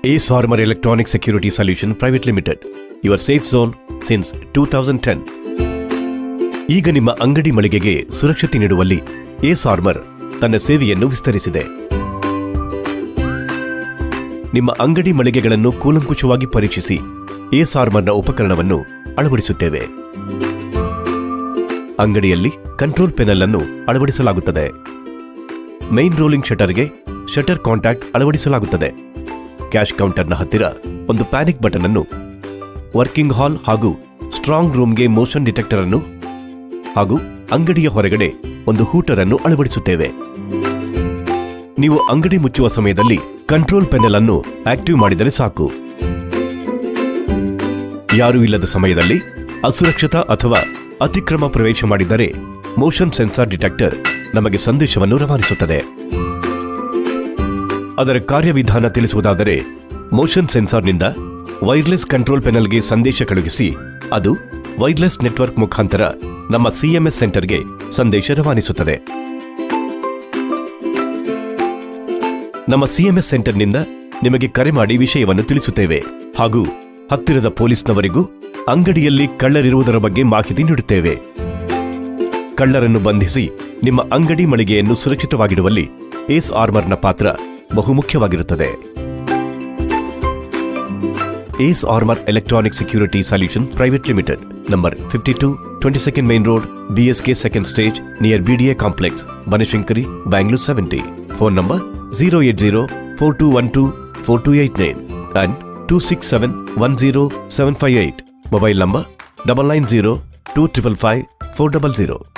Ace Armor Electronic Security Solution Private Limited, your safe zone since 2010. ಈಗ ನಿಮ್ಮ ಅಂಗಡಿ ಮಳಿಗೆಗೆ ಸುರಕ್ಷತೆ ನೀಡುವಲ್ಲಿ ಏಸ್ ಆರ್ಮರ್ ತನ್ನ ಸೇವೆಯನ್ನು ವಿಸ್ತರಿಸಿದೆ. ನಿಮ್ಮ ಅಂಗಡಿ ಮಳಿಗೆಗಳನ್ನು ಕೂಲಂಕುಷವಾಗಿ ಪರೀಕ್ಷಿಸಿ ಏಸ್ ಆರ್ಮರ್ನ ಉಪಕರಣವನ್ನು ಅಳವಡಿಸುತ್ತೇವೆ. ಅಂಗಡಿಯಲ್ಲಿ ಕಂಟ್ರೋಲ್ ಪೆನಲ್ ಅನ್ನು ಅಳವಡಿಸಲಾಗುತ್ತದೆ. ಮೈನ್ ರೋಲಿಂಗ್ ಶಟರ್ಗೆ ಶಟರ್ ಕಾಂಟ್ಯಾಕ್ಟ್ ಅಳವಡಿಸಲಾಗುತ್ತದೆ. ಕ್ಯಾಶ್ ಕೌಂಟರ್ನ ಹತ್ತಿರ ಒಂದು ಪ್ಯಾನಿಕ್ ಬಟನ್ ಅನ್ನು, ವರ್ಕಿಂಗ್ ಹಾಲ್ ಹಾಗೂ ಸ್ಟ್ರಾಂಗ್ ರೂಮ್ಗೆ ಮೋಷನ್ ಡಿಟೆಕ್ಟರ್ ಅನ್ನು ಹಾಗೂ ಅಂಗಡಿಯ ಹೊರಗಡೆ ಒಂದು ಹೂಟರ್ ಅನ್ನು ಅಳವಡಿಸುತ್ತೇವೆ. ನೀವು ಅಂಗಡಿ ಮುಚ್ಚುವ ಸಮಯದಲ್ಲಿ ಕಂಟ್ರೋಲ್ ಪೆನಲ್ ಅನ್ನು ಆಕ್ಟಿವ್ ಮಾಡಿದರೆ ಸಾಕು. ಯಾರೂ ಇಲ್ಲದ ಸಮಯದಲ್ಲಿ ಅಸುರಕ್ಷಿತ ಅಥವಾ ಅತಿಕ್ರಮ ಪ್ರವೇಶ ಮಾಡಿದರೆ ಮೋಷನ್ ಸೆನ್ಸಾರ್ ಡಿಟೆಕ್ಟರ್ ನಮಗೆ ಸಂದೇಶವನ್ನು ರವಾನಿಸುತ್ತದೆ. ಅದರ ಕಾರ್ಯವಿಧಾನ ತಿಳಿಸುವುದಾದರೆ, ಮೋಷನ್ ಸೆನ್ಸಾರ್ನಿಂದ ವೈರ್ಲೆಸ್ ಕಂಟ್ರೋಲ್ ಪೆನಲ್ಗೆ ಸಂದೇಶ ಕಳುಹಿಸಿ ಅದು ವೈರ್ಲೆಸ್ ನೆಟ್ವರ್ಕ್ ಮುಖಾಂತರ ನಮ್ಮ ಸಿಎಂಎಸ್ ಸೆಂಟರ್ಗೆ ಸಂದೇಶ ರವಾನಿಸುತ್ತದೆ. ನಮ್ಮ ಸಿಎಂಎಸ್ ಸೆಂಟರ್ನಿಂದ ನಿಮಗೆ ಕರೆ ಮಾಡಿ ವಿಷಯವನ್ನು ತಿಳಿಸುತ್ತೇವೆ ಹಾಗೂ ಹತ್ತಿರದ ಪೊಲೀಸ್ನವರಿಗೂ ಅಂಗಡಿಯಲ್ಲಿ ಕಳ್ಳರಿರುವುದರ ಬಗ್ಗೆ ಮಾಹಿತಿ ನೀಡುತ್ತೇವೆ. ಕಳ್ಳರನ್ನು ಬಂಧಿಸಿ ನಿಮ್ಮ ಅಂಗಡಿ ಮಳಿಗೆಯನ್ನು ಸುರಕ್ಷಿತವಾಗಿಡುವಲ್ಲಿ ಏಸ್ ಆರ್ಮರ್ನ ಪಾತ್ರ ಬಹುಮುಖ್ಯವಾಗಿರುತ್ತದೆ. Ace Armour electronic security solution private limited, number 52, 22nd Main Road, BSK Second Stage, near BDA Complex, Banashankari, Bangalore 70. Phone number 08042124289 and 267107558. Mobile number 9902555400.